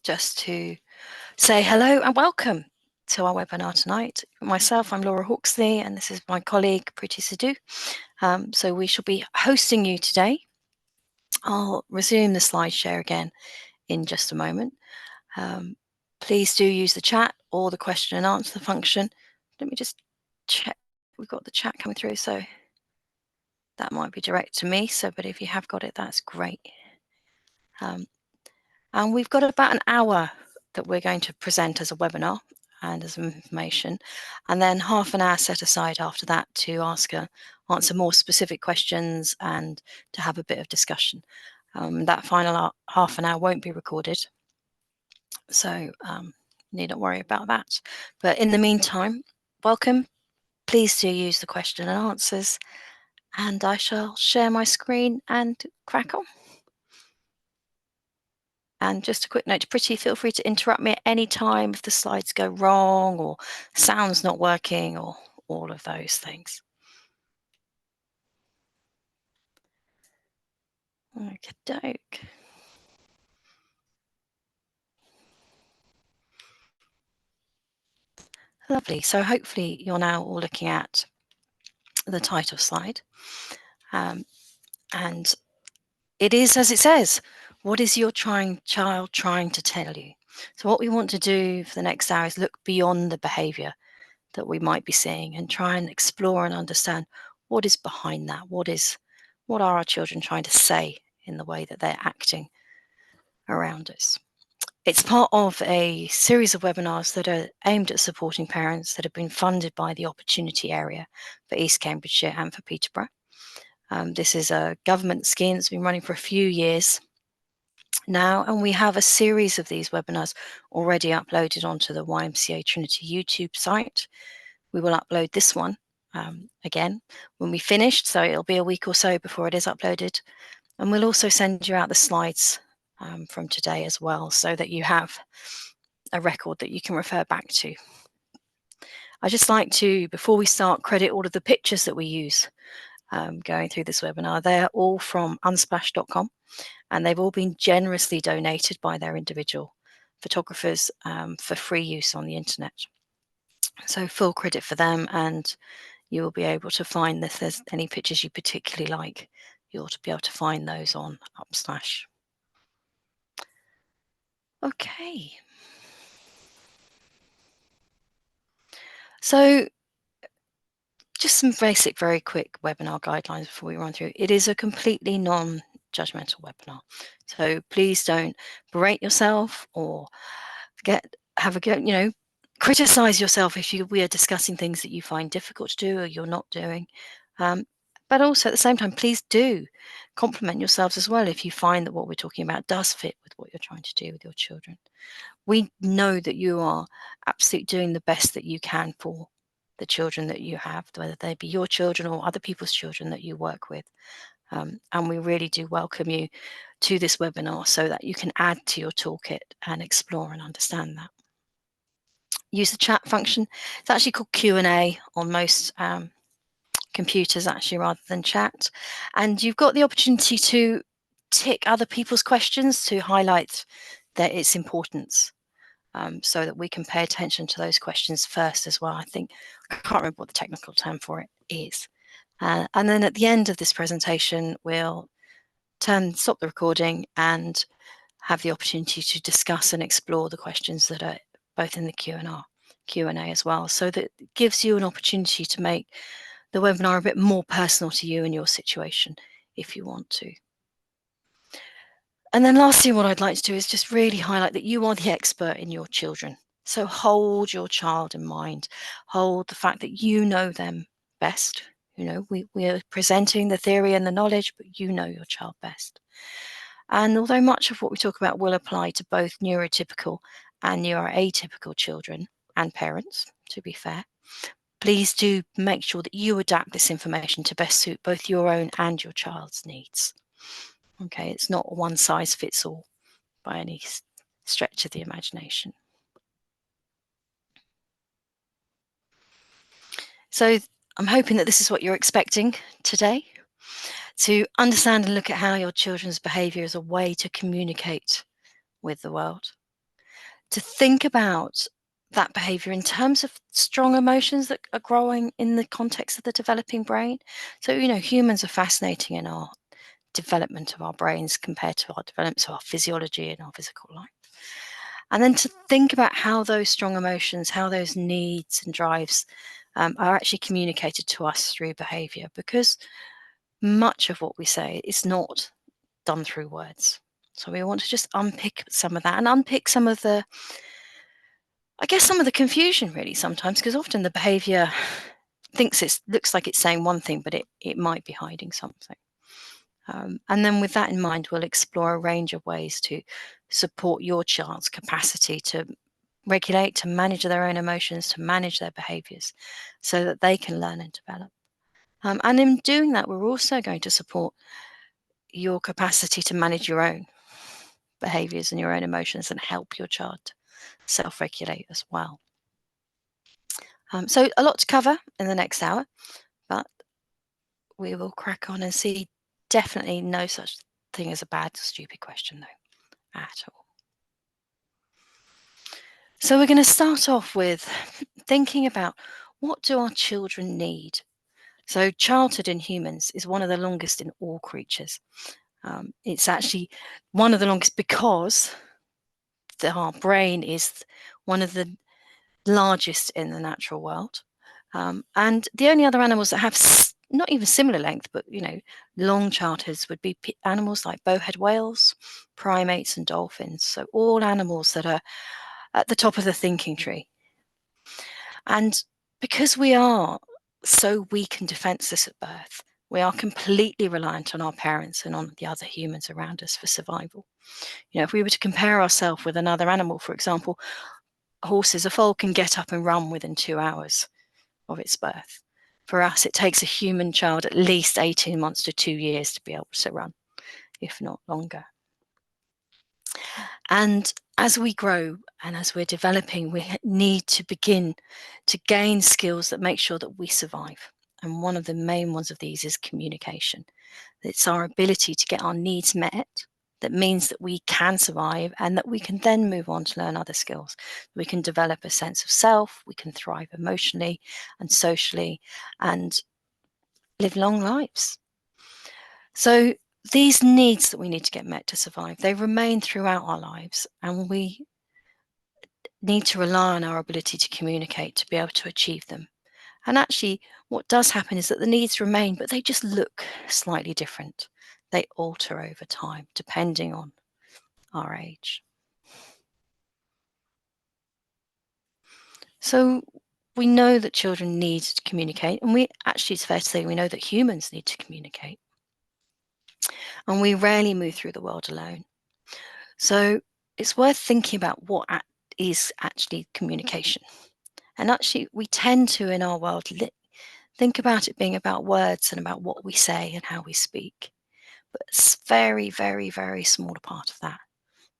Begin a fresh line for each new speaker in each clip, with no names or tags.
just to say hello and welcome to our webinar tonight. Myself, I'm Laura Hawksley, and this is my colleague, Priti Sidhu. So we shall be hosting you today. I'll resume the slide share again in just a moment. Please do use the chat or the question and answer function. Let me just check. We've got the chat coming through, so that might be direct to me. But if you have got it, that's great. And we've got about an hour that we're going to present as a webinar and as information, and then half an hour set aside after that to answer more specific questions and to have a bit of discussion. That final half an hour won't be recorded, so needn't worry about that. But in the meantime, welcome. Please do use the question and answers, and I shall share my screen and crack on. And just a quick note to Priti, feel free to interrupt me at any time if the slides go wrong or sound's not working or all of those things. Okey-doke. Lovely. So hopefully you're now all looking at the title slide. And it is as it says, what is your child trying to tell you? So what we want to do for the next hour is look beyond the behaviour that we might be seeing and try and explore and understand what is behind that. What are our children trying to say in the way that they're acting around us? It's part of a series of webinars that are aimed at supporting parents that have been funded by the Opportunity Area for East Cambridgeshire and for Peterborough. This is a government scheme that's been running for a few years now, and we have a series of these webinars already uploaded onto the YMCA Trinity YouTube site. We will upload this one again when we finished, so it'll be a week or so before it is uploaded. And we'll also send you out the slides from today as well, so that you have a record that you can refer back to. I'd just like to, before we start, credit all of the pictures that we use going through this webinar. They're all from unsplash.com, and they've all been generously donated by their individual photographers for free use on the internet. So full credit for them, and you will be able to find if there's any pictures you particularly like, you ought to be able to find those on Upslash. Okay. So just some basic, very quick webinar guidelines before we run through. It is a completely non-judgmental webinar. So please don't berate yourself or have a go, criticize yourself if we are discussing things that you find difficult to do or you're not doing. But also at the same time, please do compliment yourselves as well if you find that what we're talking about does fit with what you're trying to do with your children. We know that you are absolutely doing the best that you can for the children that you have, whether they be your children or other people's children that you work with. And we really do welcome you to this webinar so that you can add to your toolkit and explore and understand that. Use the chat function. It's actually called Q&A on most computers actually rather than chat. And you've got the opportunity to tick other people's questions to highlight its importance. So that we can pay attention to those questions first as well. I can't remember what the technical term for it is. And then at the end of this presentation, we'll stop the recording and have the opportunity to discuss and explore the questions that are both in the Q&A as well. So that it gives you an opportunity to make the webinar a bit more personal to you and your situation if you want to. And then lastly, what I'd like to do is just really highlight that you are the expert in your children. So hold your child in mind. Hold the fact that you know them best. We are presenting the theory and the knowledge, but you know your child best. And although much of what we talk about will apply to both neurotypical and neuroatypical children and parents, to be fair, please do make sure that you adapt this information to best suit both your own and your child's needs. Okay, it's not one size fits all by any stretch of the imagination. So I'm hoping that this is what you're expecting today, to understand and look at how your children's behaviour is a way to communicate with the world, to think about that behavior in terms of strong emotions that are growing in the context of the developing brain. So, humans are fascinating in our development of our brains compared to our development of our physiology and our physical life. And then to think about how those strong emotions, how those needs and drives are actually communicated to us through behavior, because much of what we say is not done through words. So we want to just unpick some of that and unpick some of the, I guess, some of the confusion really sometimes, because often the behavior looks like it's saying one thing, but it might be hiding something. And then with that in mind, we'll explore a range of ways to support your child's capacity to regulate, to manage their own emotions, to manage their behaviors so that they can learn and develop. And in doing that, we're also going to support your capacity to manage your own behaviors and your own emotions and help your child self-regulate as well. So a lot to cover in the next hour, but we will crack on and see. Definitely no such thing as a bad, stupid question, though, at all. So we're going to start off with thinking about, what do our children need? So childhood in humans is one of the longest in all creatures. It's actually one of the longest because our brain is one of the largest in the natural world. And the only other animals that have not even similar length, but long childhoods would be animals like bowhead whales, primates, and dolphins. So all animals that are at the top of the thinking tree. And because we are so weak and defenseless at birth, we are completely reliant on our parents and on the other humans around us for survival. If we were to compare ourselves with another animal, for example, horses, a foal can get up and run within 2 hours of its birth. For us, it takes a human child at least 18 months to 2 years to be able to run, if not longer. And as we grow and as we're developing, we need to begin to gain skills that make sure that we survive. And one of the main ones of these is communication. It's our ability to get our needs met. That means that we can survive and that we can then move on to learn other skills. We can develop a sense of self, we can thrive emotionally and socially and live long lives. So these needs that we need to get met to survive, they remain throughout our lives, and we need to rely on our ability to communicate to be able to achieve them. And actually, what does happen is that the needs remain, but they just look slightly different. They alter over time, depending on our age. So we know that children need to communicate, and it's fair to say we know that humans need to communicate. And we rarely move through the world alone. So it's worth thinking about what is actually communication. And actually, we tend to, in our world, think about it being about words and about what we say and how we speak. But it's very, very, very small a part of that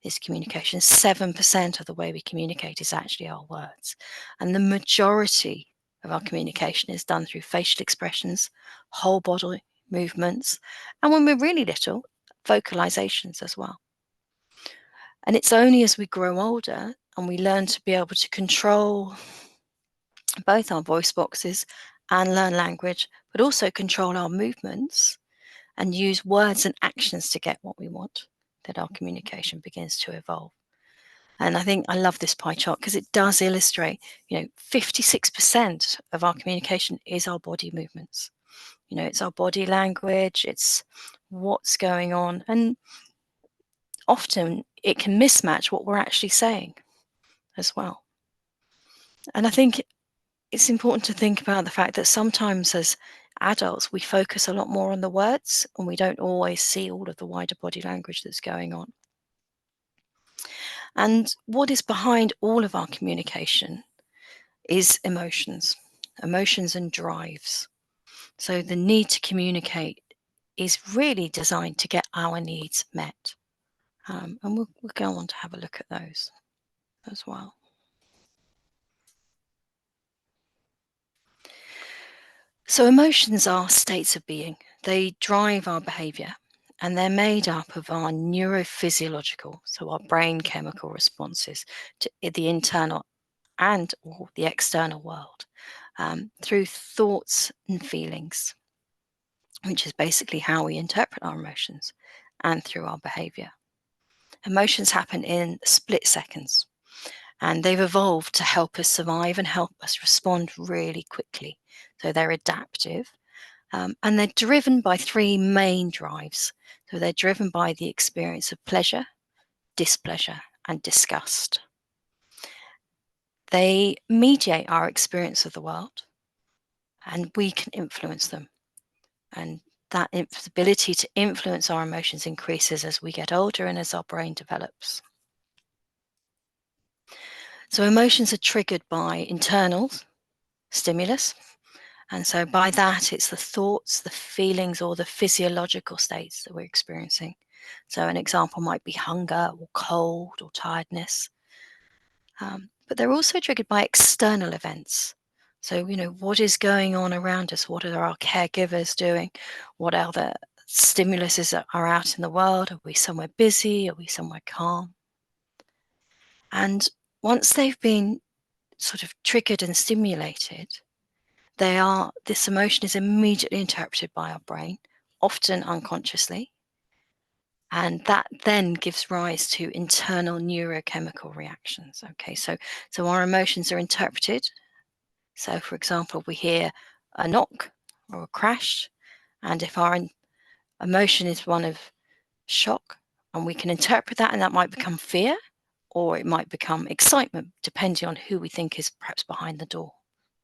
is communication. 7% of the way we communicate is actually our words. And the majority of our communication is done through facial expressions, whole body movements, and when we're really little, vocalizations as well. And it's only as we grow older and we learn to be able to control both our voice boxes and learn language, but also control our movements and use words and actions to get what we want, that our communication begins to evolve. And I think I love this pie chart because it does illustrate, 56% of our communication is our body movements. It's our body language, it's what's going on. And often it can mismatch what we're actually saying as well. And I think it's important to think about the fact that sometimes as adults, we focus a lot more on the words and we don't always see all of the wider body language that's going on. And what is behind all of our communication is emotions and drives. So the need to communicate is really designed to get our needs met. And we'll go on to have a look at those as well. So emotions are states of being. They drive our behavior. and they're made up of our neurophysiological, so our brain chemical responses to the internal and or the external world, through thoughts and feelings, which is basically how we interpret our emotions, and through our behavior. Emotions happen in split seconds, and they've evolved to help us survive and help us respond really quickly. So they're adaptive, and they're driven by three main drives. So they're driven by the experience of pleasure, displeasure, and disgust. They mediate our experience of the world, and we can influence them. And that ability to influence our emotions increases as we get older and as our brain develops. So emotions are triggered by internal stimulus. And so by that, it's the thoughts, the feelings, or the physiological states that we're experiencing. So an example might be hunger or cold or tiredness. But they're also triggered by external events. So, what is going on around us? What are our caregivers doing? What other stimuluses are out in the world? Are we somewhere busy? Are we somewhere calm? And once they've been sort of triggered and stimulated, this emotion is immediately interpreted by our brain, often unconsciously, and that then gives rise to internal neurochemical reactions. Okay, so our emotions are interpreted. So, for example, we hear a knock or a crash, and if our emotion is one of shock, and we can interpret that, and that might become fear, or it might become excitement, depending on who we think is perhaps behind the door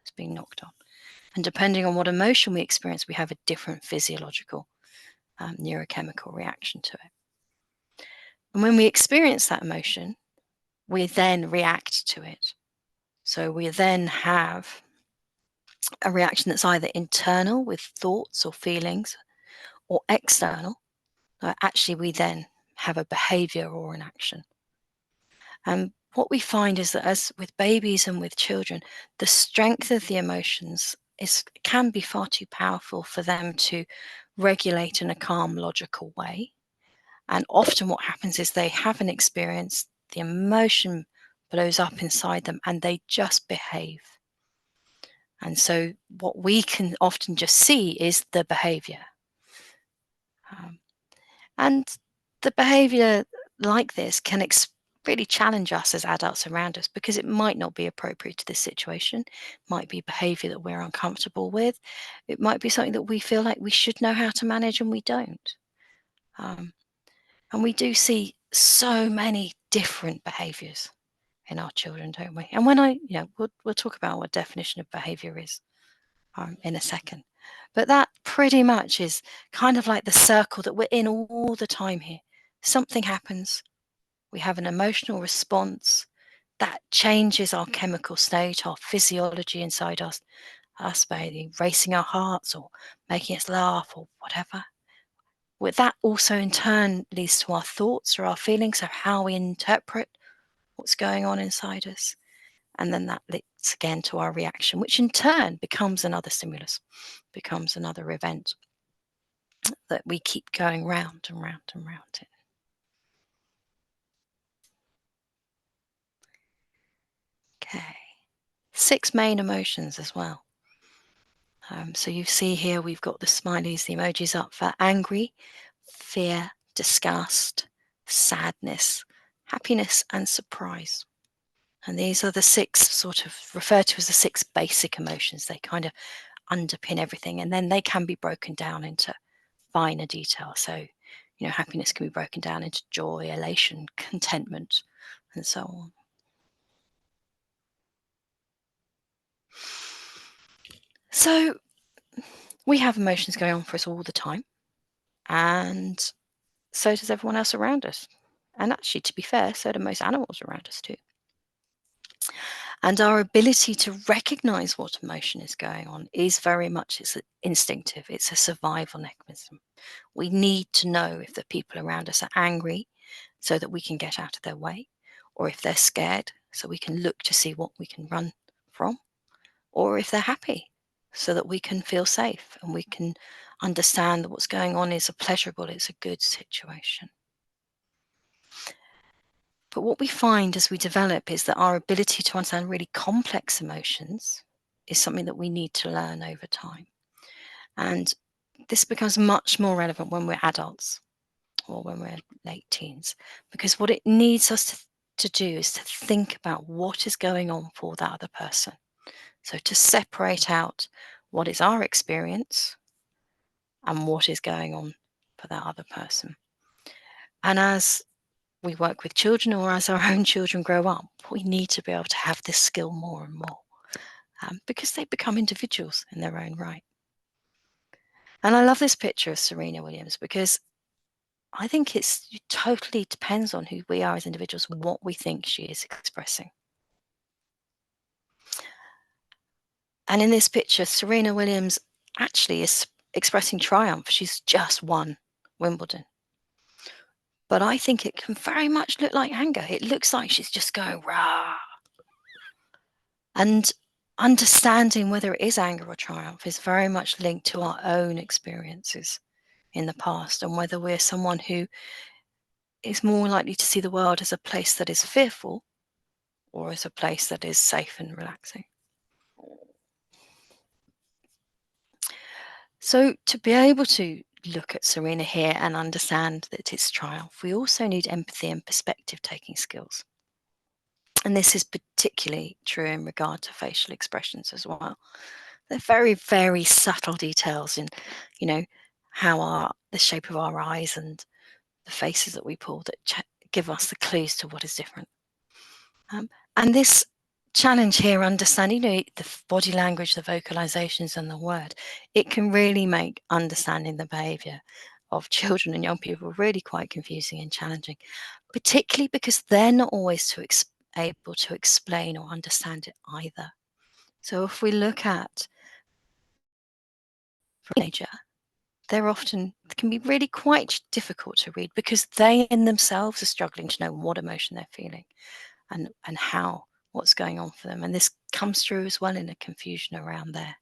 that's being knocked on. And depending on what emotion we experience, we have a different physiological neurochemical reaction to it. And when we experience that emotion, we then react to it. So we then have a reaction that's either internal with thoughts or feelings, or external. Actually, we then have a behavior or an action. And what we find is that, as with babies and with children, the strength of the emotions can be far too powerful for them to regulate in a calm, logical way. And often what happens is they have an experience, the emotion blows up inside them, and they just behave. And so what we can often just see is the behavior. And the behavior like this can really challenge us as adults around us, because it might not be appropriate to this situation. It might be behavior that we're uncomfortable with. It might be something that we feel like we should know how to manage and we don't. And we do see so many different behaviors in our children, don't we? And when we'll talk about what definition of behavior is in a second. But that pretty much is kind of like the circle that we're in all the time here. Something happens, we have an emotional response that changes our chemical state, our physiology inside us by racing our hearts or making us laugh or whatever. With that also in turn leads to our thoughts or our feelings of how we interpret what's going on inside us. And then that leads again to our reaction, which in turn becomes another stimulus, becomes another event that we keep going round and round and round in. Okay. 6 main emotions as well. So you see here we've got the smileys, the emojis up for angry, fear, disgust, sadness, happiness, and surprise. And these are the 6 sort of referred to as the 6 basic emotions. They kind of underpin everything, and then they can be broken down into finer detail. So, happiness can be broken down into joy, elation, contentment, and so on. So we have emotions going on for us all the time, and so does everyone else around us. And actually, to be fair, so do most animals around us too. And our ability to recognize what emotion is going on is very much instinctive. It's a survival mechanism. We need to know if the people around us are angry so that we can get out of their way, or if they're scared so we can look to see what we can run from, or if they're happy so that we can feel safe and we can understand that what's going on is a pleasurable, it's a good situation. But what we find as we develop is that our ability to understand really complex emotions is something that we need to learn over time. And this becomes much more relevant when we're adults or when we're late teens, because what it needs us to do is to think about what is going on for that other person. So to separate out what is our experience and what is going on for that other person. And as we work with children or as our own children grow up, we need to be able to have this skill more and more because they become individuals in their own right. And I love this picture of Serena Williams because I think it totally depends on who we are as individuals, what we think she is expressing. And in this picture, Serena Williams actually is expressing triumph. She's just won Wimbledon. But I think it can very much look like anger. It looks like she's just going, rah. And understanding whether it is anger or triumph is very much linked to our own experiences in the past and whether we're someone who is more likely to see the world as a place that is fearful or as a place that is safe and relaxing. So to be able to look at Serena here and understand that it's triumph, we also need empathy and perspective taking skills. And this is particularly true in regard to facial expressions as well. They're very, very subtle details in, how the shape of our eyes and the faces that we pull that give us the clues to what is different. And this challenge here, understanding, the body language, the vocalizations, and the word, it can really make understanding the behavior of children and young people really quite confusing and challenging, particularly because they're not always able to explain or understand it either. So if we look at a teenager, they're often can be really quite difficult to read because they in themselves are struggling to know what emotion they're feeling and what's going on for them. And this comes through as well in a confusion around their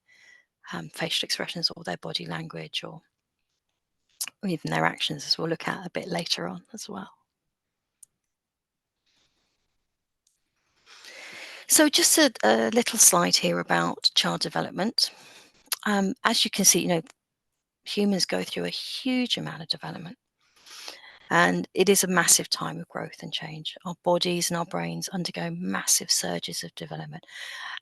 facial expressions or their body language or even their actions, as we'll look at a bit later on as well. So just a little slide here about child development. As you can see, humans go through a huge amount of development. And it is a massive time of growth and change. Our bodies and our brains undergo massive surges of development.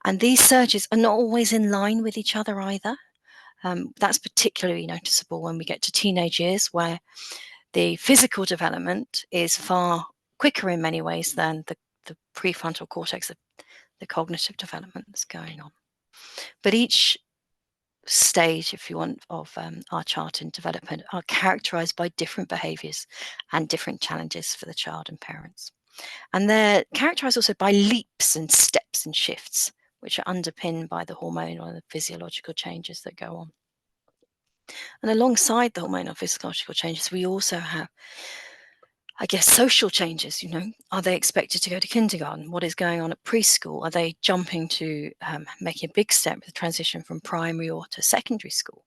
And these surges are not always in line with each other either. That's particularly noticeable when we get to teenage years, where the physical development is far quicker in many ways than the prefrontal cortex, the cognitive development that's going on. But each stage, if you want, of our chart in development are characterized by different behaviors and different challenges for the child and parents. And they're characterized also by leaps and steps and shifts, which are underpinned by the hormonal and the physiological changes that go on. And alongside the hormonal physiological changes, we also have, I guess, social changes. Are they expected to go to kindergarten? What is going on at preschool? Are they jumping to making a big step with the transition from primary or to secondary school?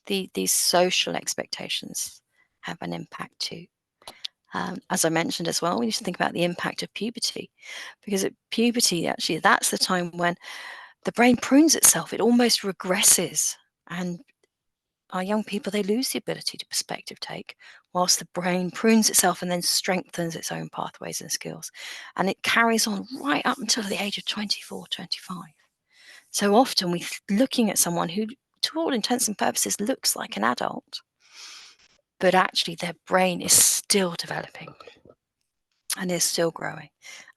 These social expectations have an impact too. As I mentioned as well, we need to think about the impact of puberty, because at puberty, actually, that's the time when the brain prunes itself. It almost regresses, and our young people, they lose the ability to perspective take whilst the brain prunes itself and then strengthens its own pathways and skills. And it carries on right up until the age of 24, 25. So often we're looking at someone who, to all intents and purposes, looks like an adult, but actually their brain is still developing and is still growing.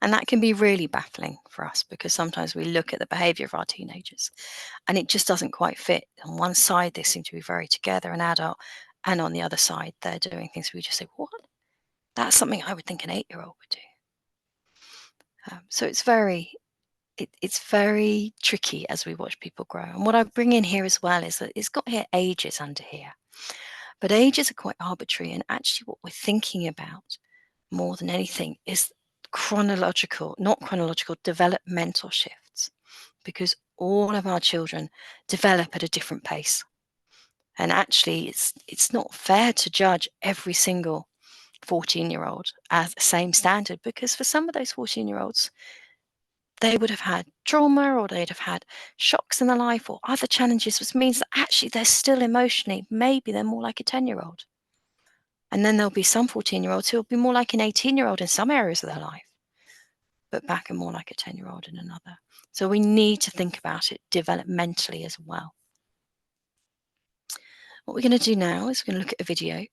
And that can be really baffling for us because sometimes we look at the behavior of our teenagers and it just doesn't quite fit. On one side, they seem to be very together and adult, and on the other side, they're doing things we just say, what? That's something I would think an 8-year-old would do. So it's very tricky as we watch people grow. And what I bring in here as well is that it's got here ages under here. But ages are quite arbitrary, and actually what we're thinking about more than anything is not chronological, developmental shifts, because all of our children develop at a different pace. And actually, it's not fair to judge every single 14-year-old as the same standard, because for some of those 14-year-olds, they would have had trauma, or they'd have had shocks in their life or other challenges, which means that actually they're still emotionally, maybe they're more like a 10-year-old. And then there'll be some 14-year-olds who will be more like an 18-year-old in some areas of their life, but back and more like a 10-year-old in another. So we need to think about it developmentally as well. What we're going to do now is we're going to look at a video.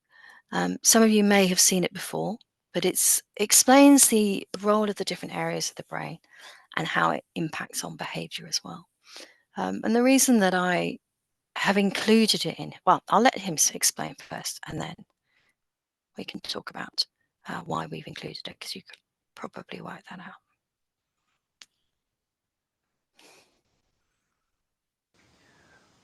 Some of you may have seen it before, but it explains the role of the different areas of the brain and how it impacts on behaviour as well. And the reason that I have included it in, well, I'll let him explain first, and then we can talk about why we've included it, because you could probably work that out.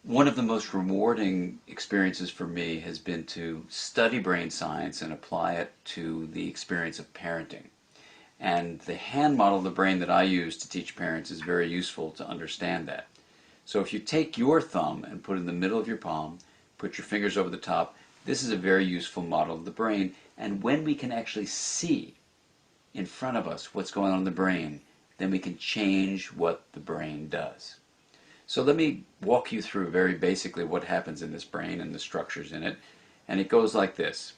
One of the most rewarding experiences for me has been to study brain science and apply it to the experience of parenting. And the hand model of the brain that I use to teach parents is very useful to understand that. So if you take your thumb and put it in the middle of your palm, put your fingers over the top, this is a very useful model of the brain. And when we can actually see in front of us what's going on in the brain, then we can change what the brain does. So let me walk you through very basically what happens in this brain and the structures in it. And it goes like this.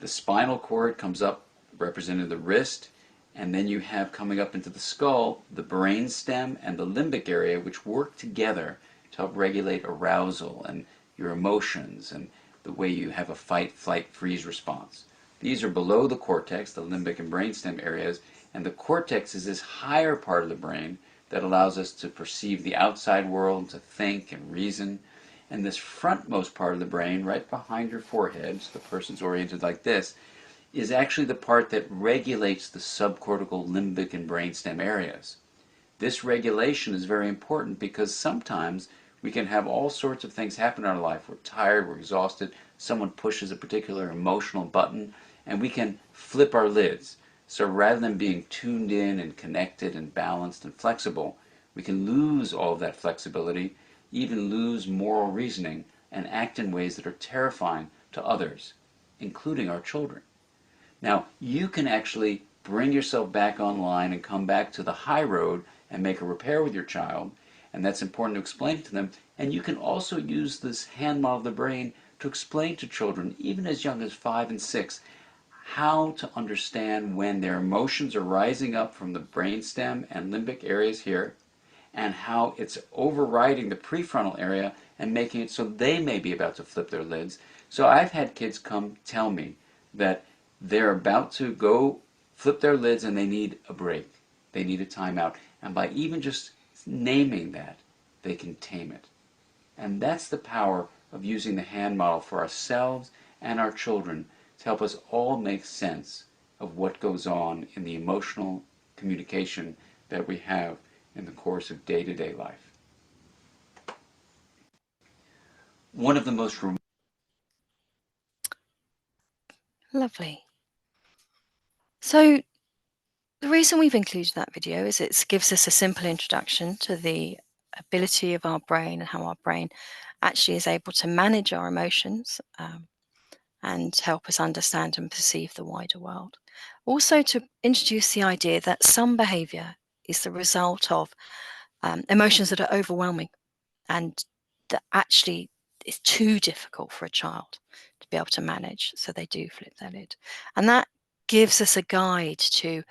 The spinal cord comes up representing the wrist, and then you have coming up into the skull the brain stem and the limbic area, which work together to help regulate arousal and your emotions and the way you have a fight, flight, freeze response. These are below the cortex, the limbic and brainstem areas, and the cortex is this higher part of the brain that allows us to perceive the outside world, to think and reason. And this frontmost part of the brain, right behind your forehead, so the person's oriented like this, is actually the part that regulates the subcortical, limbic, and brainstem areas. This regulation is very important because sometimes we can have all sorts of things happen in our life. We're tired, we're exhausted, someone pushes a particular emotional button, and we can flip our lids. So rather than being tuned in and connected and balanced and flexible, we can lose all of that flexibility, even lose moral reasoning, and act in ways that are terrifying to others, including our children. Now, you can actually bring yourself back online and come back to the high road and make a repair with your child, and that's important to explain to them. And you can also use this hand model of the brain to explain to children, even as young as 5 and 6, how to understand when their emotions are rising up from the brainstem and limbic areas here, and how it's overriding the prefrontal area and making it so they may be about to flip their lids. So I've had kids come tell me that they're about to go flip their lids and they need a break. They need a timeout. And by even just naming that, they can tame it. And that's the power of using the hand model for ourselves and our children to help us all make sense of what goes on in the emotional communication that we have in the course of day-to-day life. One of the most
Lovely. So the reason we've included that video is it gives us a simple introduction to the ability of our brain and how our brain actually is able to manage our emotions and help us understand and perceive the wider world. Also, to introduce the idea that some behaviour is the result of emotions that are overwhelming and that actually is too difficult for a child to be able to manage, so they do flip their lid. And that gives us a guide to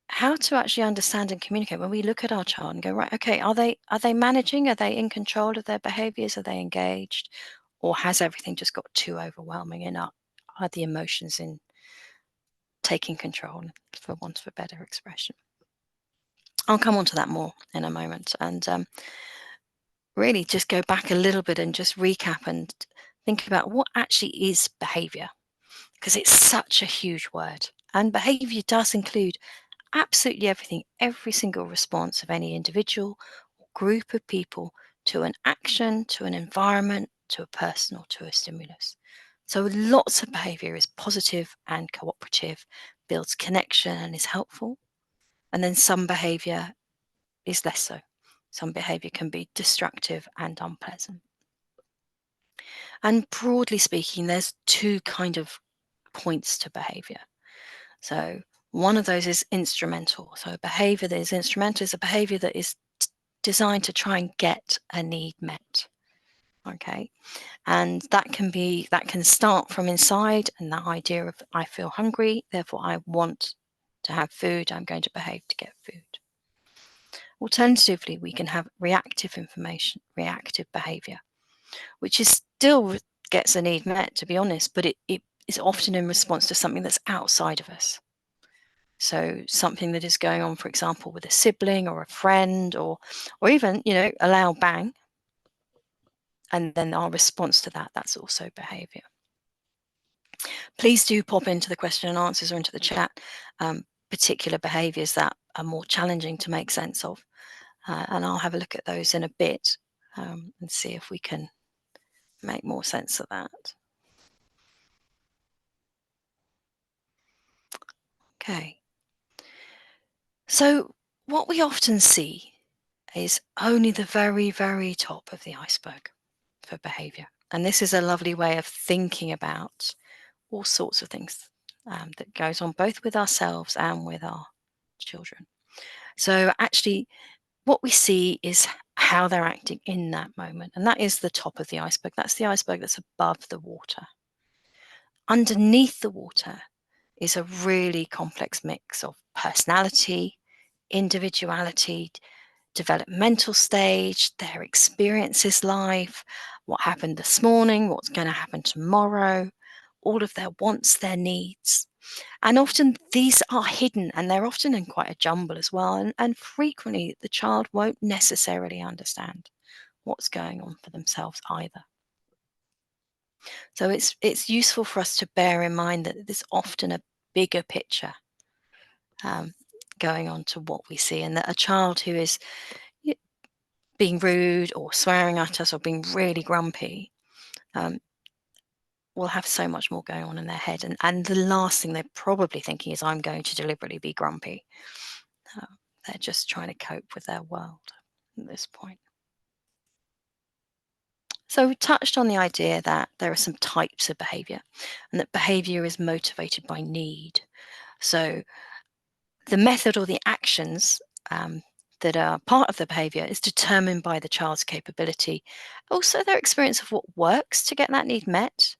how to actually understand and communicate when we look at our child and go, right, okay, are they managing? Are they in control of their behaviors? Are they engaged? Or has everything just got too overwhelming, and are the emotions in taking control, for want of a better expression? I'll come on to that more in a moment, and really just go back a little bit and just recap and think about what actually is behavior, because it's such a huge word. And behavior does include absolutely everything, every single response of any individual or group of people to an action, to an environment, to a person, or to a stimulus. So lots of behavior is positive and cooperative, builds connection and is helpful. And then some behavior is less so. Some behavior can be destructive and unpleasant. And broadly speaking, there's two kind of points to behaviour. So one of those is instrumental. So a behaviour that is instrumental is a behaviour that is designed to try and get a need met. Okay. And that can start from inside, and that idea of I feel hungry, therefore I want to have food, I'm going to behave to get food. Alternatively, we can have reactive behaviour, which is still gets a need met, to be honest, but it is often in response to something that's outside of us. So something that is going on, for example, with a sibling or a friend, or even, a loud bang, and then our response to that, that's also behaviour. Please do pop into the question and answers or into the chat particular behaviours that are more challenging to make sense of, and I'll have a look at those in a bit and see if we can make more sense of that. Okay. So what we often see is only the very, very top of the iceberg for behaviour. And this is a lovely way of thinking about all sorts of things that goes on both with ourselves and with our children. So actually, what we see is how they're acting in that moment. And that is the top of the iceberg. That's the iceberg that's above the water. Underneath the water is a really complex mix of personality, individuality, developmental stage, their experiences, life, what happened this morning, what's going to happen tomorrow, all of their wants, their needs. And often these are hidden, and they're often in quite a jumble as well. And frequently the child won't necessarily understand what's going on for themselves either. So it's useful for us to bear in mind that there's often a bigger picture going on to what we see, and that a child who is being rude or swearing at us or being really grumpy will have so much more going on in their head. And the last thing they're probably thinking is, I'm going to deliberately be grumpy. They're just trying to cope with their world at this point. So we touched on the idea that there are some types of behaviour, and that behaviour is motivated by need. So the method or the actions that are part of the behaviour is determined by the child's capability, also their experience of what works to get that need met,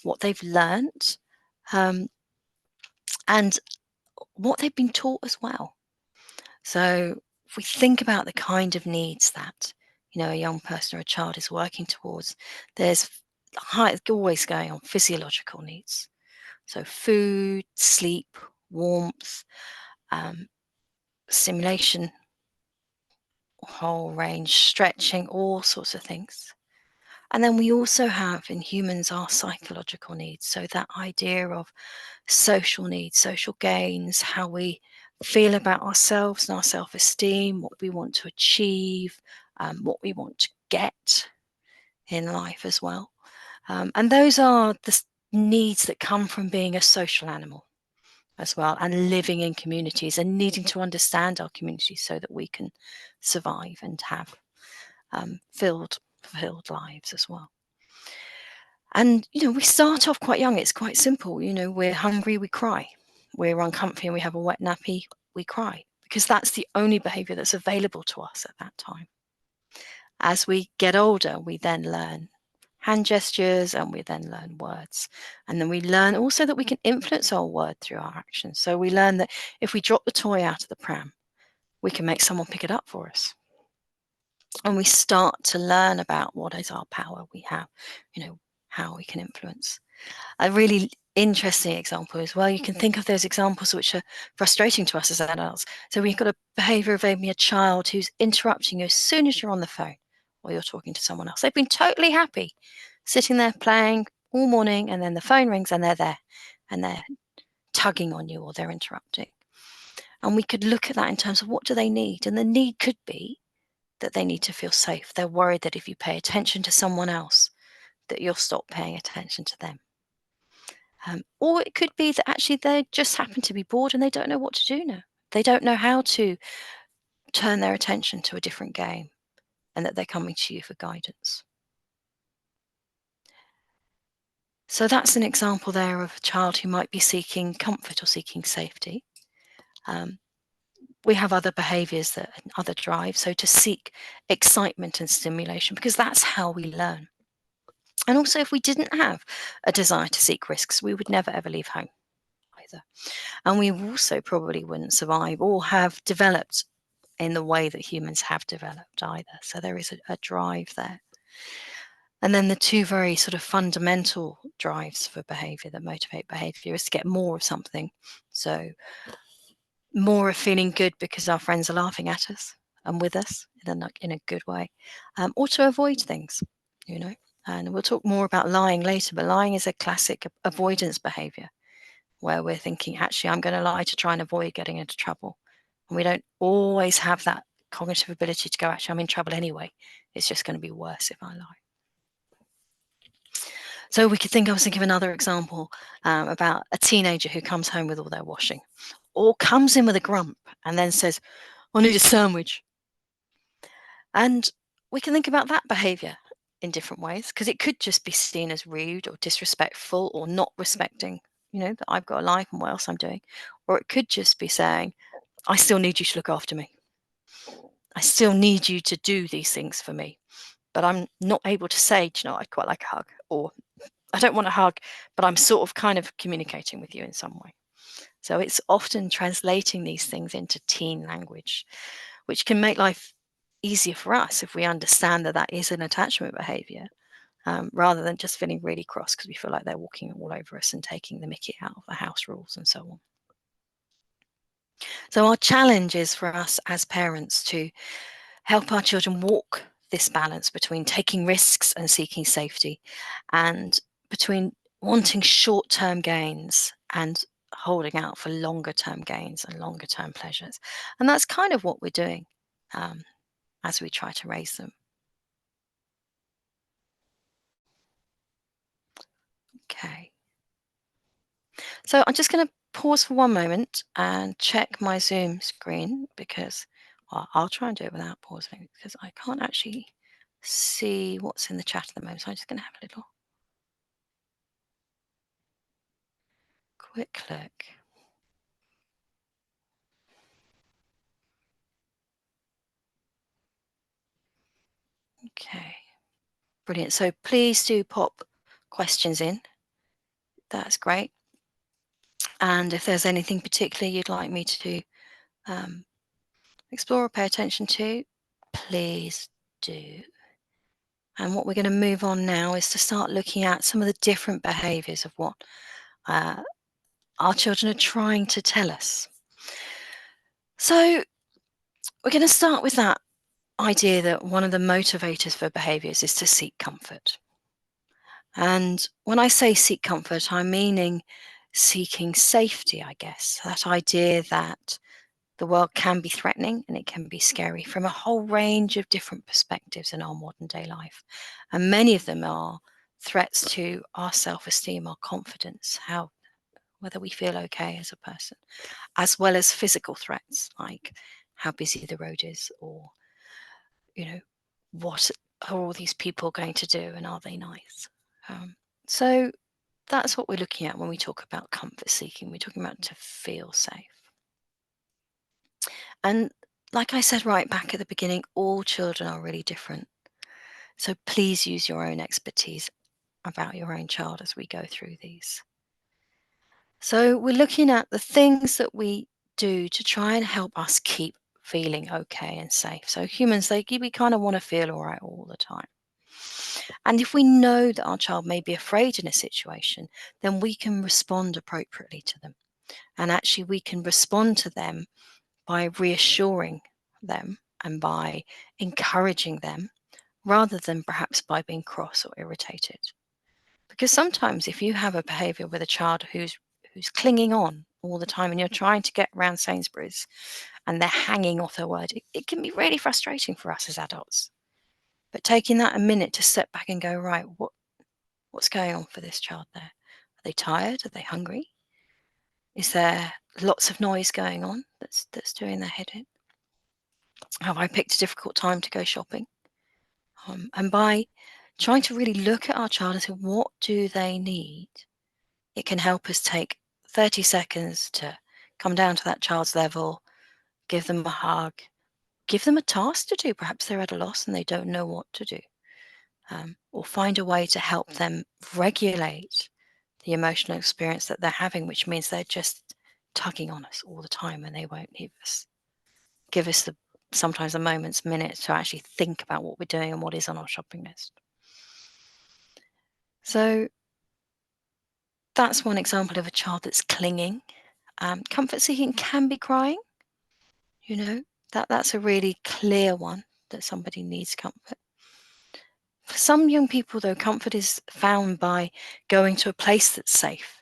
what they've learnt, and what they've been taught as well. So if we think about the kind of needs that a young person or a child is working towards, there's always going on physiological needs. So food, sleep, warmth, stimulation, whole range, stretching, all sorts of things. And then we also have in humans our psychological needs. So that idea of social needs, social gains, how we feel about ourselves and our self-esteem, what we want to achieve, what we want to get in life as well. And those are the needs that come from being a social animal as well, and living in communities and needing to understand our communities so that we can survive and have fulfilled lives as well. And we start off quite young. It's quite simple. We're hungry, we cry. We're uncomfy and we have a wet nappy, we cry, because that's the only behavior that's available to us at that time. As we get older, we then learn hand gestures, and we then learn words. And then we learn also that we can influence our word through our actions. So we learn that if we drop the toy out of the pram, we can make someone pick it up for us. And we start to learn about what is our power we have, how we can influence. A really interesting example as well, you can think of those examples which are frustrating to us as adults. So we've got a behaviour of maybe a child who's interrupting you as soon as you're on the phone or you're talking to someone else. They've been totally happy sitting there playing all morning, and then the phone rings and they're there and they're tugging on you or they're interrupting. And we could look at that in terms of what do they need, and the need could be that they need to feel safe. They're worried that if you pay attention to someone else, that you'll stop paying attention to them. Or it could be that actually they just happen to be bored and they don't know what to do now. They don't know how to turn their attention to a different game, and that they're coming to you for guidance. So that's an example there of a child who might be seeking comfort or seeking safety. We have other behaviours that other drives, so to seek excitement and stimulation, because that's how we learn. And also, if we didn't have a desire to seek risks, we would never ever leave home either. And we also probably wouldn't survive or have developed in the way that humans have developed either. So there is a drive there. And then the two very sort of fundamental drives for behavior that motivate behavior is to get more of something. So more of feeling good because our friends are laughing at us and with us in a good way, or to avoid things, you know. And we'll talk more about lying later, but lying is a classic avoidance behavior where we're thinking, actually, I'm going to lie to try and avoid getting into trouble. And we don't always have that cognitive ability to go, actually, I'm in trouble anyway. It's just going to be worse if I lie. So we could think, I was thinking of another example about a teenager who comes home with all their washing or comes in with a grump and then says, I need a sandwich. And we can think about that behavior in different ways because it could just be seen as rude or disrespectful or not respecting, that I've got a life and what else I'm doing. Or it could just be saying, I still need you to look after me. I still need you to do these things for me. But I'm not able to say, I'd quite like a hug. Or I don't want a hug, but I'm sort of kind of communicating with you in some way. So it's often translating these things into teen language, which can make life easier for us if we understand that that is an attachment behavior, rather than just feeling really cross because we feel like they're walking all over us and taking the mickey out of the house rules and so on. So our challenge is for us as parents to help our children walk this balance between taking risks and seeking safety, and between wanting short-term gains and holding out for longer-term gains and longer-term pleasures. And that's kind of what we're doing as we try to raise them. Okay. So I'm just going to pause for one moment and check my Zoom screen because I'll try and do it without pausing because I can't actually see what's in the chat at the moment. So I'm just going to have a little quick look. Okay, brilliant. So please do pop questions in. That's great. And if there's anything particular you'd like me to explore or pay attention to, please do. And what we're going to move on now is to start looking at some of the different behaviours of what our children are trying to tell us. So we're going to start with that idea that one of the motivators for behaviours is to seek comfort. And when I say seek comfort, I'm meaning seeking safety, I guess. That idea that the world can be threatening and it can be scary from a whole range of different perspectives in our modern day life. And many of them are threats to our self-esteem, our confidence, whether we feel okay as a person, as well as physical threats like how busy the road is, or what are all these people going to do and are they nice? So that's what we're looking at when we talk about comfort seeking. We're talking about to feel safe. And like I said right back at the beginning, all children are really different. So please use your own expertise about your own child as we go through these. So we're looking at the things that we do to try and help us keep feeling okay and safe. So humans, we kind of want to feel all right all the time. And if we know that our child may be afraid in a situation, then we can respond appropriately to them. And actually, we can respond to them by reassuring them and by encouraging them rather than perhaps by being cross or irritated. Because sometimes if you have a behavior with a child who's clinging on all the time and you're trying to get around Sainsbury's and they're hanging off their word, it can be really frustrating for us as adults. But taking that a minute to step back and go, right, what's going on for this child there? Are they tired? Are they hungry? Is there lots of noise going on that's doing their head in? Have I picked a difficult time to go shopping? And by trying to really look at our child and say, what do they need? It can help us take 30 seconds to come down to that child's level, give them a hug, give them a task to do. Perhaps they're at a loss and they don't know what to do. Or find a way to help them regulate the emotional experience that they're having, which means they're just tugging on us all the time and they won't give us sometimes the moments, minutes to actually think about what we're doing and what is on our shopping list. So that's one example of a child that's clinging. Comfort seeking can be crying. That's a really clear one, that somebody needs comfort. For some young people, though, comfort is found by going to a place that's safe.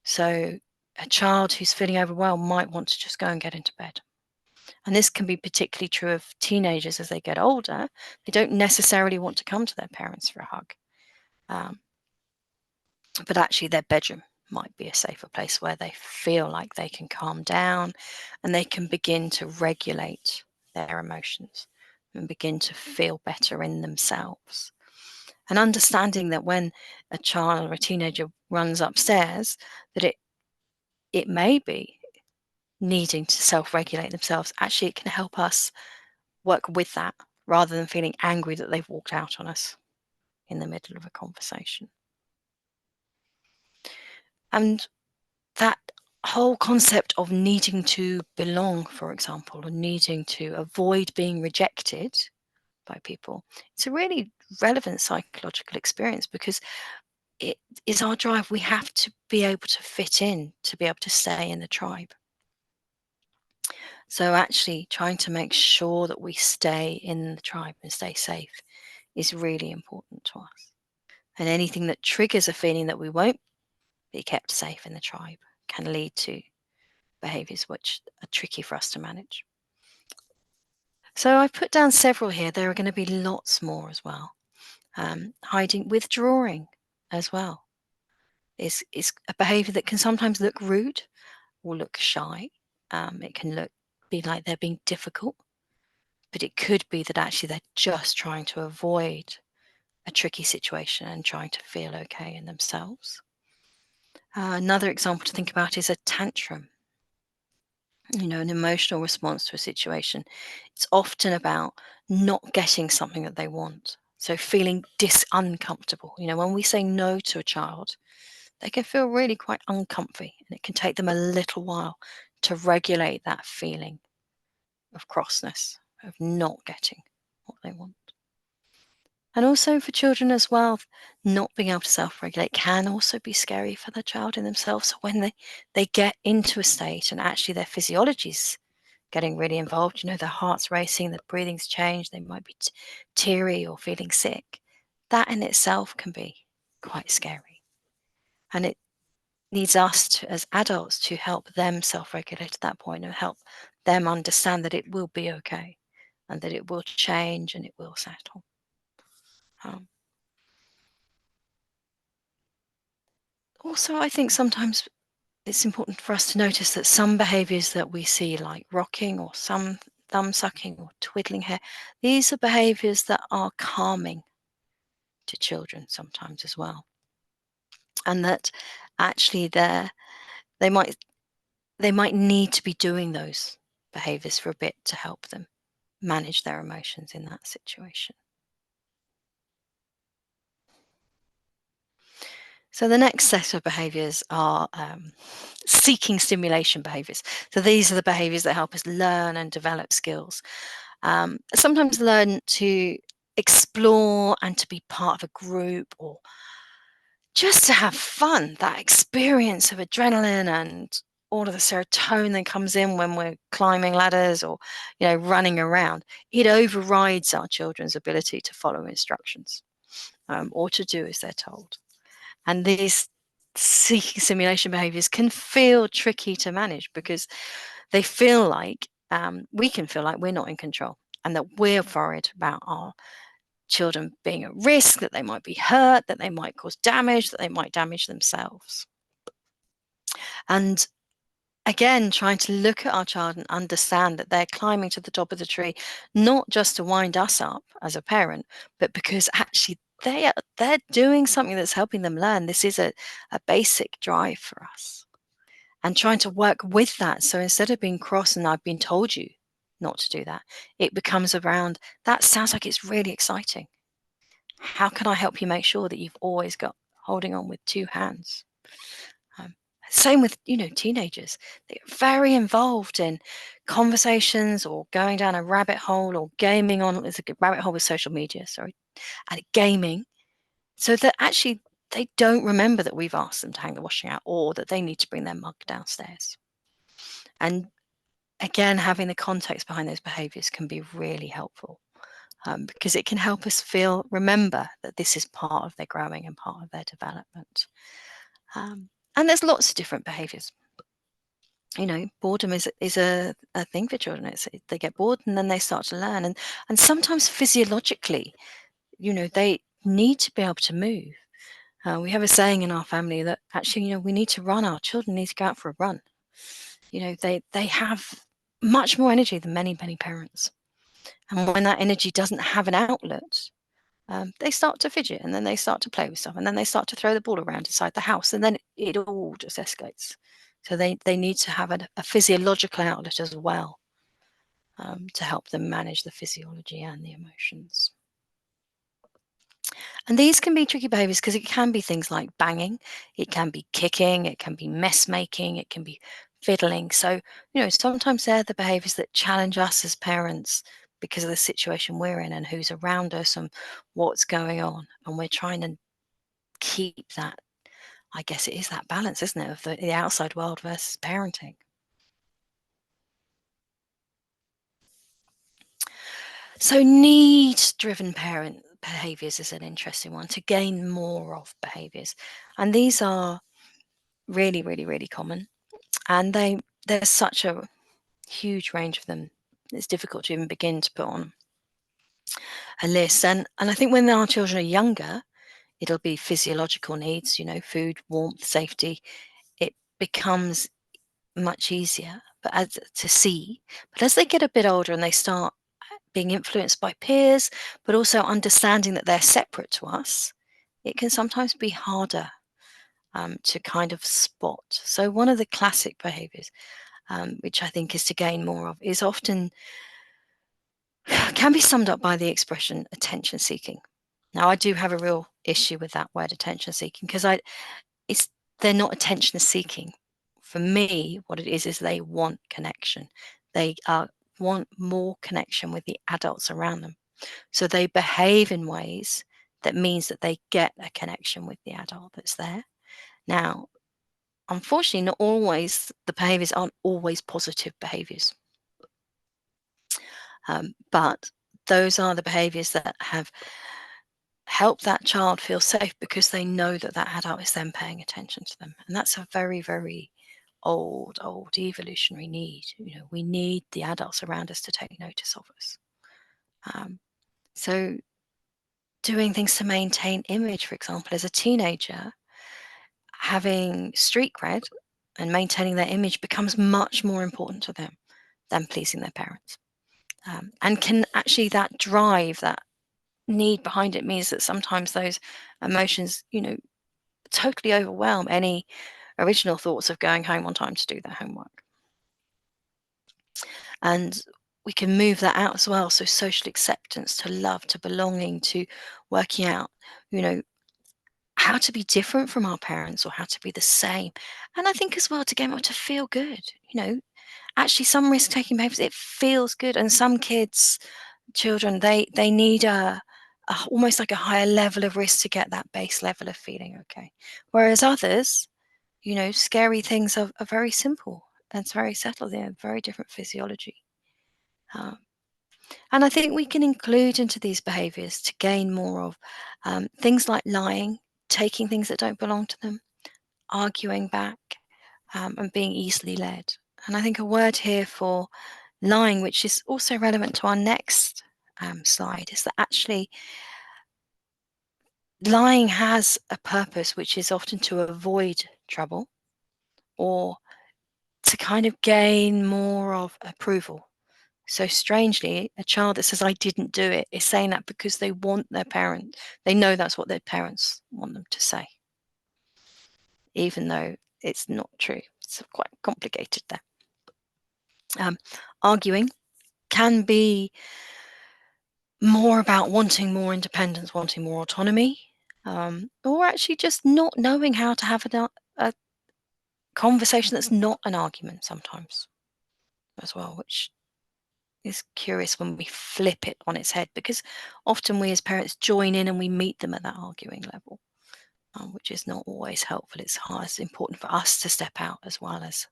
So a child who's feeling overwhelmed might want to just go and get into bed. And this can be particularly true of teenagers as they get older. They don't necessarily want to come to their parents for a hug. But actually their bedroom might be a safer place where they feel like they can calm down and they can begin to regulate their emotions and begin to feel better in themselves. And understanding that when a child or a teenager runs upstairs, that it may be needing to self-regulate themselves. Actually, it can help us work with that rather than feeling angry that they've walked out on us in the middle of a conversation. And that whole concept of needing to belong, for example, or needing to avoid being rejected by people, it's a really relevant psychological experience because it is our drive. We have to be able to fit in, to be able to stay in the tribe. So actually trying to make sure that we stay in the tribe and stay safe is really important to us. And anything that triggers a feeling that we won't be kept safe in the tribe can lead to behaviours which are tricky for us to manage. So I've put down several here. There are going to be lots more as well. Hiding, withdrawing as well is a behaviour that can sometimes look rude or look shy. It can be like they're being difficult, but it could be that actually they're just trying to avoid a tricky situation and trying to feel okay in themselves. Another example to think about is a tantrum. An emotional response to a situation. It's often about not getting something that they want. So feeling uncomfortable. When we say no to a child, they can feel really quite uncomfy, and it can take them a little while to regulate that feeling of crossness, of not getting what they want. And also for children as well, not being able to self-regulate can also be scary for the child in themselves. So when they get into a state and actually their physiology's getting really involved, their heart's racing, their breathing's changed, they might be teary or feeling sick. That in itself can be quite scary. And it needs us as adults to help them self-regulate at that point and help them understand that it will be okay and that it will change and it will settle. Also, I think sometimes it's important for us to notice that some behaviours that we see, like rocking or some thumb sucking or twiddling hair, these are behaviours that are calming to children sometimes as well. And that actually they might need to be doing those behaviours for a bit to help them manage their emotions in that situation. So the next set of behaviours are seeking stimulation behaviours. So these are the behaviours that help us learn and develop skills. Sometimes learn to explore and to be part of a group, or just to have fun, that experience of adrenaline and all of the serotonin that comes in when we're climbing ladders or running around. It overrides our children's ability to follow instructions or to do as they're told. And these seeking simulation behaviors can feel tricky to manage because they feel like we can feel like we're not in control and that we're worried about our children being at risk, that they might be hurt, that they might cause damage, that they might damage themselves. And again, trying to look at our child and understand that they're climbing to the top of the tree, not just to wind us up as a parent, but because actually they're doing something that's helping them learn. This is a basic drive for us, and trying to work with that. So instead of being cross and I've been told you not to do that, it becomes around that sounds like it's really exciting. How can I help you make sure that you've always got holding on with two hands? Um, Same with teenagers. They're very involved in conversations or going down a rabbit hole or gaming on. It's a rabbit hole with social media. Sorry, and gaming, so that actually they don't remember that we've asked them to hang the washing out or that they need to bring their mug downstairs. And again, having the context behind those behaviours can be really helpful, because it can help us remember that this is part of their growing and part of their development. And there's lots of different behaviours. Boredom is a thing for children. They get bored and then they start to learn. And sometimes physiologically, they need to be able to move. We have a saying in our family that actually, we need to run. Our children need to go out for a run. They have much more energy than many, many parents. And when that energy doesn't have an outlet, they start to fidget, and then they start to play with stuff, and then they start to throw the ball around inside the house, and then it all just escalates. So they need to have a physiological outlet as well, to help them manage the physiology and the emotions. And these can be tricky behaviors because it can be things like banging, it can be kicking, it can be mess making, it can be fiddling. So, sometimes they're the behaviors that challenge us as parents because of the situation we're in and who's around us and what's going on. And we're trying to keep that, I guess it is that balance, isn't it, of the outside world versus parenting. So need-driven parent behaviors is an interesting one, to gain more of behaviors. And these are really, really, really common. And there's such a huge range of them. It's difficult to even begin to put on a list. And I think when our children are younger, it'll be physiological needs, food, warmth, safety. It becomes much easier to see. But as they get a bit older and they start being influenced by peers, but also understanding that they're separate to us, it can sometimes be harder to kind of spot. So one of the classic behaviors, which I think is to gain more of, is often can be summed up by the expression attention seeking. Now, I do have a real issue with that word attention seeking because they're not attention seeking. For me, what it is they want connection. They want more connection with the adults around them. So they behave in ways that means that they get a connection with the adult that's there. Now, unfortunately, not always, the behaviors aren't always positive behaviors. But those are the behaviors that have helped that child feel safe because they know that that adult is then paying attention to them. And that's a very, very old evolutionary need. We need the adults around us to take notice of us. So doing things to maintain image, for example, as a teenager, having street cred and maintaining their image becomes much more important to them than pleasing their parents. And can actually, that drive, that need behind it, means that sometimes those emotions, totally overwhelm any original thoughts of going home on time to do their homework. And we can move that out as well. So social acceptance, to love, to belonging, to working out, how to be different from our parents or how to be the same. And I think as well to get them to feel good. Actually some risk taking behaviors, it feels good. And some children, they need almost like a higher level of risk to get that base level of feeling okay. Whereas others, scary things are very simple and it's very settled. They have very different physiology. And I think we can include into these behaviors to gain more of things like lying, taking things that don't belong to them, arguing back, and being easily led. And I think a word here for lying, which is also relevant to our next slide, is that actually lying has a purpose, which is often to avoid trouble or to kind of gain more of approval. So strangely, a child that says, I didn't do it, is saying that because they want their parent, they know that's what their parents want them to say, even though it's not true. It's quite complicated there. Arguing can be more about wanting more independence, wanting more autonomy, or actually just not knowing how to have a conversation that's not an argument sometimes as well, which is curious when we flip it on its head, because often we as parents join in and we meet them at that arguing level, which is not always helpful. It's important for us to step out as well as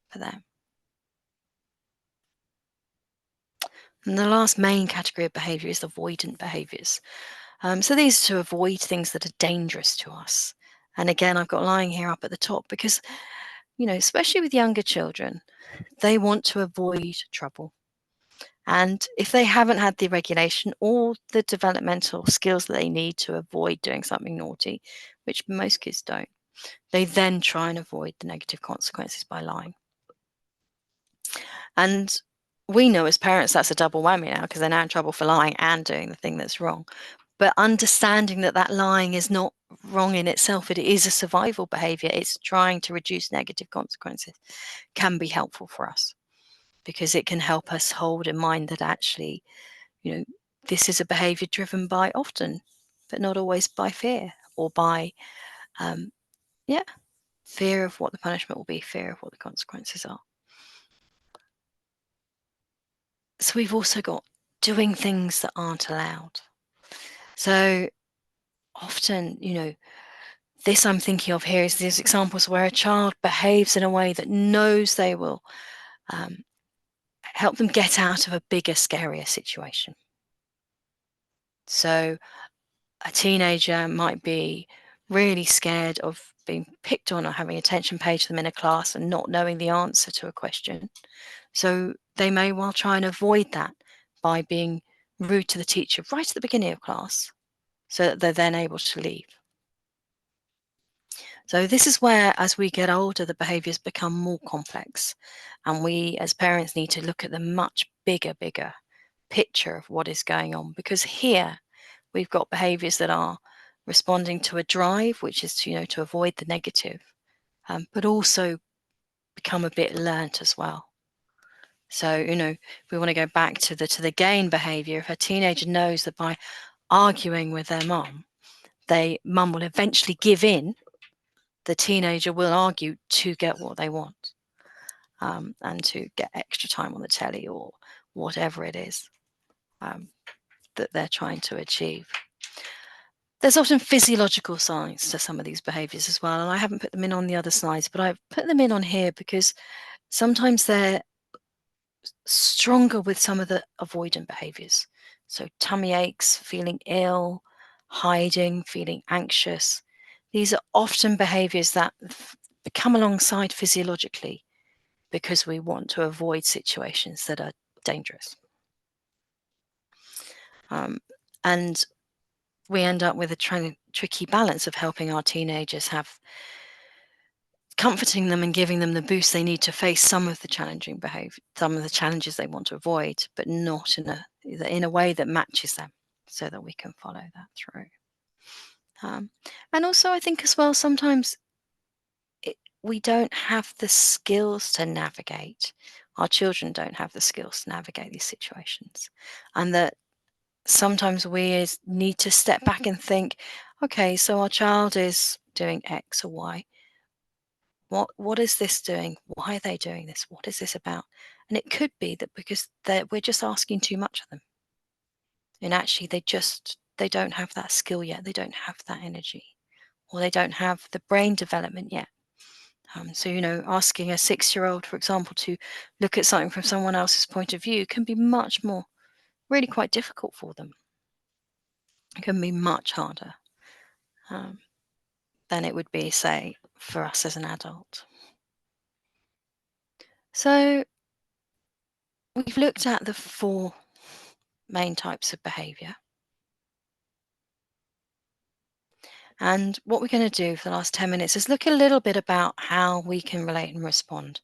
for them. And the last main category of behaviour is avoidant behaviours. So these are to avoid things that are dangerous to us. And again, I've got lying here up at the top because, especially with younger children, they want to avoid trouble. And if they haven't had the regulation or the developmental skills that they need to avoid doing something naughty, which most kids don't, they then try and avoid the negative consequences by lying. And we know as parents that's a double whammy now, because they're now in trouble for lying and doing the thing that's wrong. But understanding that lying is not wrong in itself, it is a survival behaviour, it's trying to reduce negative consequences, can be helpful for us, because it can help us hold in mind that actually, this is a behaviour driven by often, but not always by fear, or by, fear of what the punishment will be, fear of what the consequences are. So we've also got doing things that aren't allowed. So often, this I'm thinking of here is these examples where a child behaves in a way that knows they will help them get out of a bigger, scarier situation. So a teenager might be really scared of being picked on or having attention paid to them in a class and not knowing the answer to a question. So they may well try and avoid that by being rude to the teacher right at the beginning of class, so that they're then able to leave. So this is where, as we get older, the behaviours become more complex, and we as parents need to look at the much bigger picture of what is going on, because here we've got behaviours that are responding to a drive, which is to avoid the negative, but also become a bit learnt as well. So if we want to go back to the gain behaviour, if a teenager knows that by arguing with their mum will eventually give in, the teenager will argue to get what they want, and to get extra time on the telly or whatever it is that they're trying to achieve. There's often physiological signs to some of these behaviours as well, and I haven't put them in on the other slides, but I've put them in on here because sometimes they're stronger with some of the avoidant behaviours. So tummy aches, feeling ill, hiding, feeling anxious. These are often behaviours that come alongside physiologically because we want to avoid situations that are dangerous. And we end up with a tricky balance of helping our teenagers comforting them and giving them the boost they need to face some of the challenging behaviour, some of the challenges they want to avoid, but not in a way that matches them, so that we can follow that through. And also, I think as well, sometimes we don't have the skills to navigate. Our children don't have the skills to navigate these situations, and that sometimes we need to step back and think, okay, so our child is doing X or Y. What is this doing? Why are they doing this? What is this about? And it could be that because we're just asking too much of them, and actually they don't have that skill yet. They don't have that energy, or they don't have the brain development yet. So asking a 6-year-old, for example, to look at something from someone else's point of view can be much more, really quite difficult for them. It can be much harder than it would be, say, for us as an adult. So we've looked at the 4 main types of behaviour. And what we're going to do for the last 10 minutes is look a little bit about how we can relate and respond,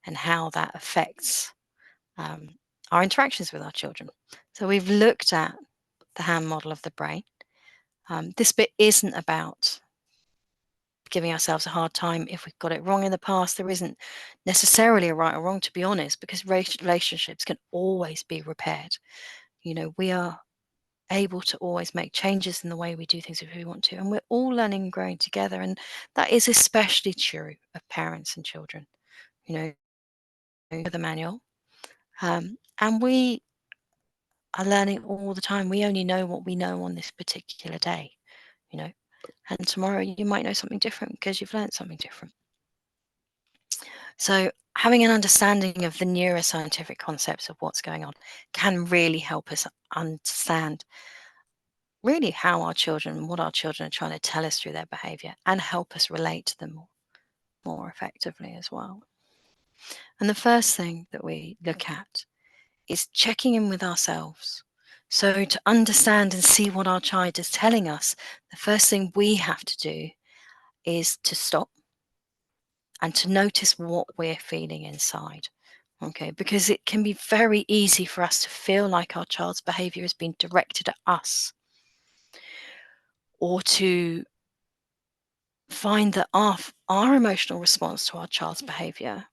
and how that affects our interactions with our children. So we've looked at the hand model of the brain. This bit isn't about giving ourselves a hard time if we've got it wrong in the past. There isn't necessarily a right or wrong, to be honest, because relationships can always be repaired. We are able to always make changes in the way we do things if we want to, and we're all learning and growing together, and that is especially true of parents and children. The manual, and we are learning all the time. We only know what we know on this particular day, and tomorrow you might know something different because you've learned something different. So having an understanding of the neuroscientific concepts of what's going on can really help us understand really how our children, what our children are trying to tell us through their behaviour, and help us relate to them more effectively as well. And the first thing that we look at is checking in with ourselves. So to understand and see what our child is telling us, the first thing we have to do is to stop and to notice what we're feeling inside. Okay, because it can be very easy for us to feel like our child's behaviour has been directed at us, or to find that our emotional response to our child's behaviour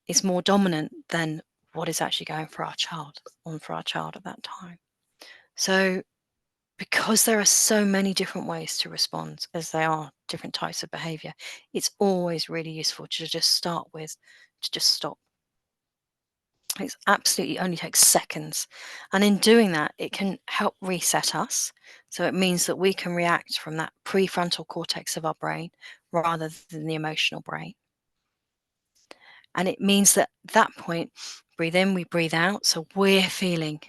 is more dominant than what is actually going for our child at that time. So because there are so many different ways to respond, as there are different types of behaviour, it's always really useful to just start with, to just stop. It absolutely only takes seconds. And in doing that, it can help reset us. So it means that we can react from that prefrontal cortex of our brain rather than the emotional brain. And it means that at that point, breathe in, we breathe out. So we're feeling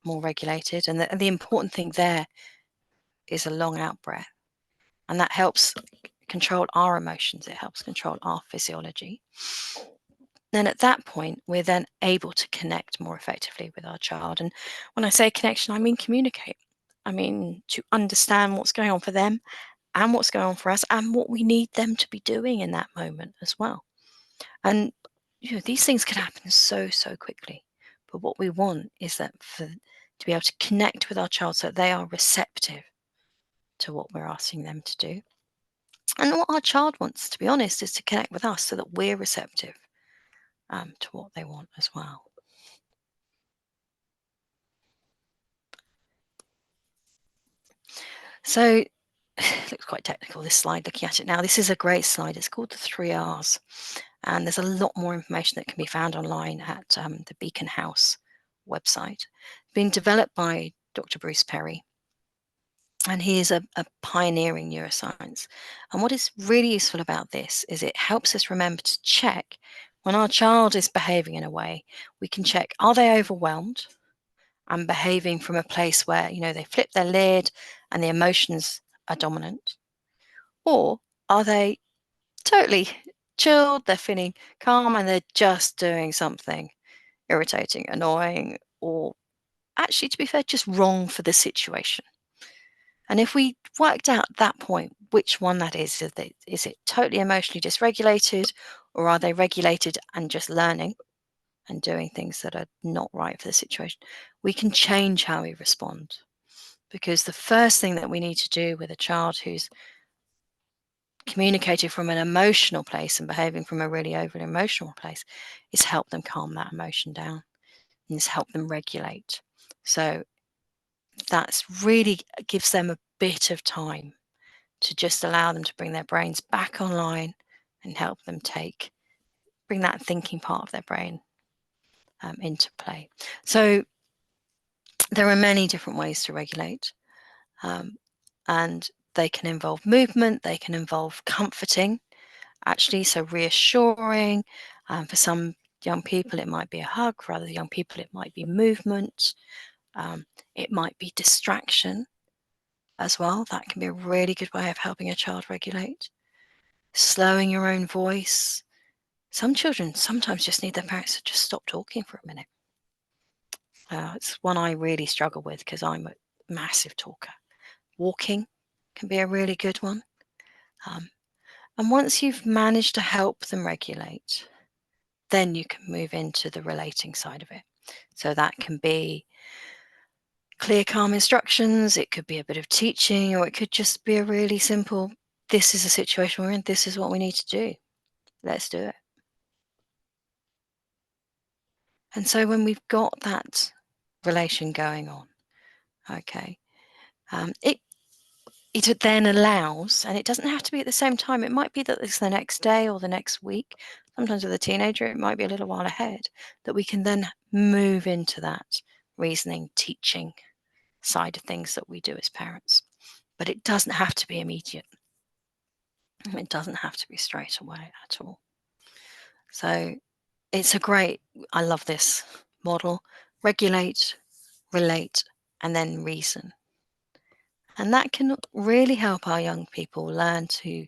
more regulated. And the important thing there is a long out breath. And that helps control our emotions. It helps control our physiology. Then at that point, we're then able to connect more effectively with our child. And when I say connection, I mean communicate. I mean to understand what's going on for them and what's going on for us and what we need them to be doing in that moment as well. And these things can happen so quickly. But what we want is that to be able to connect with our child so that they are receptive to what we're asking them to do. And what our child wants, to be honest, is to connect with us so that we're receptive to what they want as well. So it looks quite technical, this slide, looking at it now. This is a great slide. It's called the 3 Rs. And there's a lot more information that can be found online at the Beacon House website. Being developed by Dr. Bruce Perry. And he is a pioneering neuroscience. And what is really useful about this is it helps us remember to check when our child is behaving in a way, we can check, are they overwhelmed and behaving from a place where, they flip their lid and the emotions are dominant? Or are they totally chilled, they're feeling calm and they're just doing something irritating, annoying, or actually, to be fair, just wrong for the situation? And if we worked out at that point which one that is it totally emotionally dysregulated, or are they regulated and just learning and doing things that are not right for the situation, we can change how we respond. Because the first thing that we need to do with a child who's communicating from an emotional place and behaving from a really overly emotional place is help them calm that emotion down and is help them regulate. So that's really gives them a bit of time to just allow them to bring their brains back online and help them bring that thinking part of their brain into play. So there are many different ways to regulate, and they can involve movement, they can involve comforting, actually, so reassuring. For some young people, it might be a hug. For other young people, it might be movement. It might be distraction as well. That can be a really good way of helping a child regulate. Slowing your own voice. Some children sometimes just need their parents to just stop talking for a minute. It's one I really struggle with because I'm a massive talker. Walking can be a really good one. And once you've managed to help them regulate, then you can move into the relating side of it. So that can be clear, calm instructions, it could be a bit of teaching, or it could just be a really simple, this is the situation we're in, this is what we need to do. Let's do it. And so when we've got that relation going on, okay, it then allows, and it doesn't have to be at the same time, it might be that it's the next day or the next week. Sometimes with a teenager, it might be a little while ahead, that we can then move into that reasoning, teaching side of things that we do as parents. But it doesn't have to be immediate. It doesn't have to be straight away at all. So it's I love this model: regulate, relate, and then reason. And that can really help our young people learn to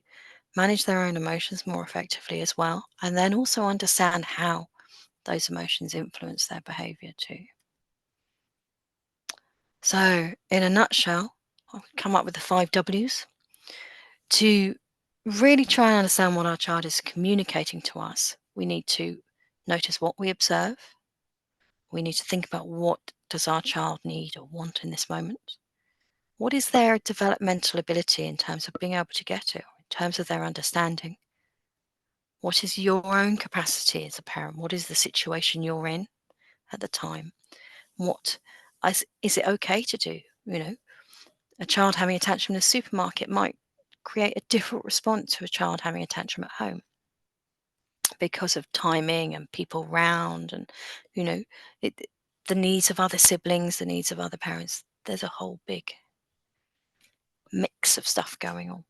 manage their own emotions more effectively as well, and then also understand how those emotions influence their behavior too. So, in a nutshell, I've come up with the 5 W's to really try and understand what our child is communicating to us. We need to notice what we observe. We need to think about what does our child need or want in this moment. What is their developmental ability in terms of being able to get it, in terms of their understanding? What is your own capacity as a parent? What is the situation you're in at the time? What is it okay to do? A child having a tantrum in a supermarket might create a different response to a child having a tantrum at home because of timing and people round, and you know it, the needs of other siblings, the needs of other parents. There's a whole big mix of stuff going on.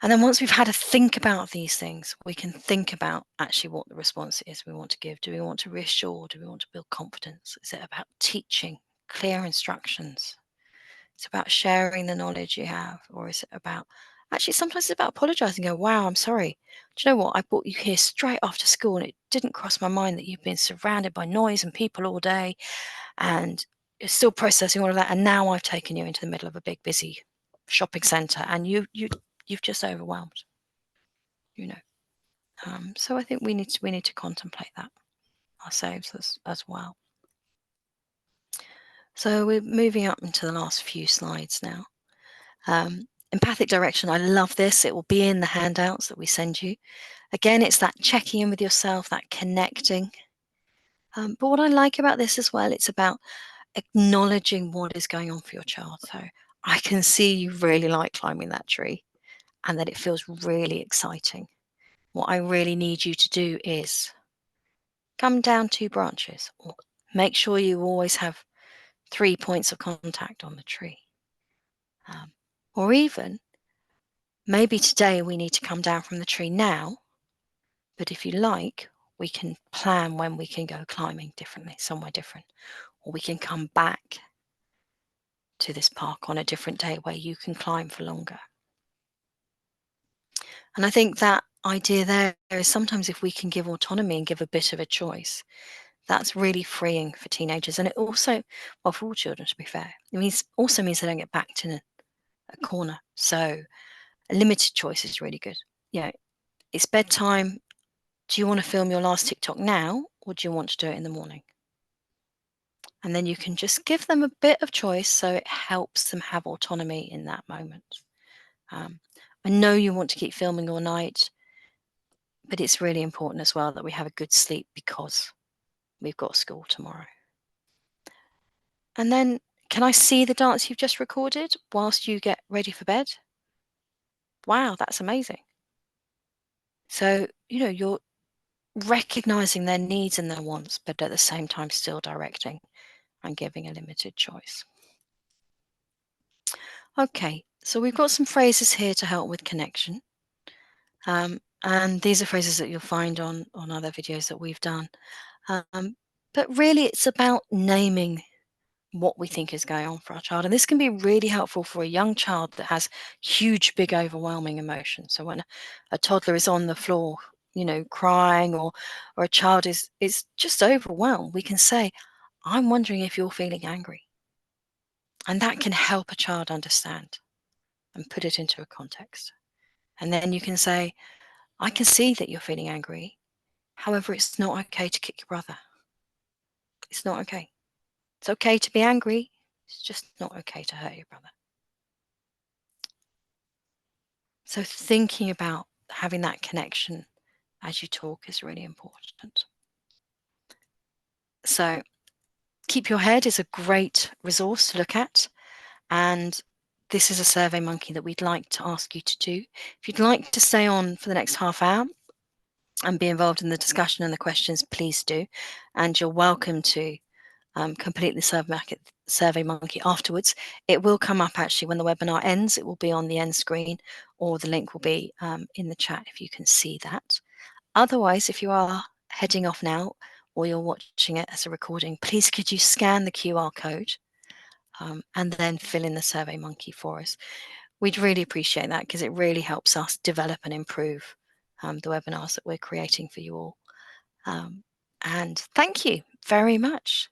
And then once we've had to think about these things, we can think about actually what the response is we want to give. Do we want to reassure? Do we want to build confidence? Is it about teaching, clear instructions? It's about sharing the knowledge you have, or is it about actually sometimes it's about apologizing. Go, wow, I'm sorry. Do you know what? I brought you here straight after school, and it didn't cross my mind that you've been surrounded by noise and people all day, and you're still processing all of that. And now I've taken you into the middle of a big, busy shopping centre, and you've just overwhelmed. You know. So I think we need to contemplate that ourselves as well. So we're moving up into the last few slides now. Empathic direction, I love this. It will be in the handouts that we send you. Again, it's that checking in with yourself, that connecting. But what I like about this as well, it's about acknowledging what is going on for your child. So I can see you really like climbing that tree and that it feels really exciting. What I really need you to do is come down 2 branches, or make sure you always have 3 points of contact on the tree. Or even, maybe today we need to come down from the tree now, but if you like, we can plan when we can go climbing differently, somewhere different. Or we can come back to this park on a different day where you can climb for longer. And I think that idea there is sometimes if we can give autonomy and give a bit of a choice, that's really freeing for teenagers. And it also, well, for all children, to be fair, also means they don't get backed in a corner. So a limited choice is really good. It's bedtime. Do you want to film your last TikTok now, or do you want to do it in the morning? And then you can just give them a bit of choice so it helps them have autonomy in that moment. I know you want to keep filming all night, but it's really important as well that we have a good sleep because we've got school tomorrow. And then, can I see the dance you've just recorded whilst you get ready for bed? Wow, that's amazing. So, you're recognizing their needs and their wants, but at the same time still directing and giving a limited choice. Okay, so we've got some phrases here to help with connection. And these are phrases that you'll find on other videos that we've done. But really, it's about naming what we think is going on for our child. And this can be really helpful for a young child that has huge, big, overwhelming emotions. So when a toddler is on the floor, crying, or a child is just overwhelmed, we can say, I'm wondering if you're feeling angry. And that can help a child understand and put it into a context. And then you can say, I can see that you're feeling angry. However, it's not okay to kick your brother. It's not okay. It's okay to be angry. It's just not okay to hurt your brother. So thinking about having that connection as you talk is really important. So Keep Your Head is a great resource to look at, and this is a Survey Monkey that we'd like to ask you to do. If you'd like to stay on for the next half hour and be involved in the discussion and the questions, please do. And you're welcome to complete the Survey Monkey afterwards. It will come up actually when the webinar ends. It will be on the end screen, or the link will be in the chat if you can see that. Otherwise, if you are heading off now or you're watching it as a recording, please could you scan the QR code and then fill in the Survey Monkey for us. We'd really appreciate that because it really helps us develop and improve the webinars that we're creating for you all. And thank you very much.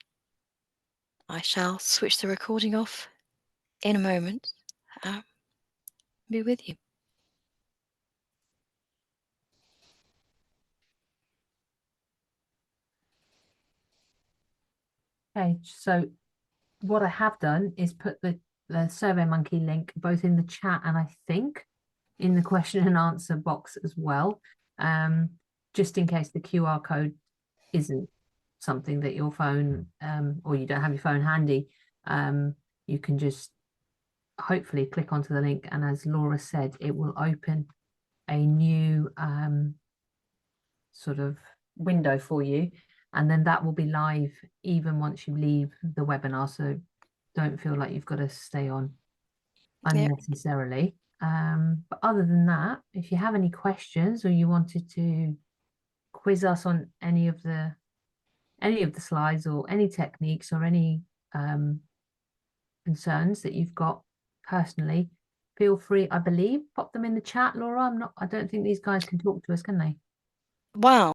I shall switch the recording off in a moment. Be with you.
Okay, so what I have done is put the Survey Monkey link both in the chat and I think in the question and answer box as well, just in case the QR code isn't something that your phone or you don't have your phone handy. You can just hopefully click onto the link, and as Laura said, it will open a new sort of window for you, and then that will be live even once you leave the webinar, so don't feel like you've got to stay on unnecessarily. But other than that, if you have any questions or you wanted to quiz us on any of the slides or any techniques or any concerns that you've got personally, feel free, I believe, pop them in the chat, Laura. I don't think these guys can talk to us, can they?
Wow.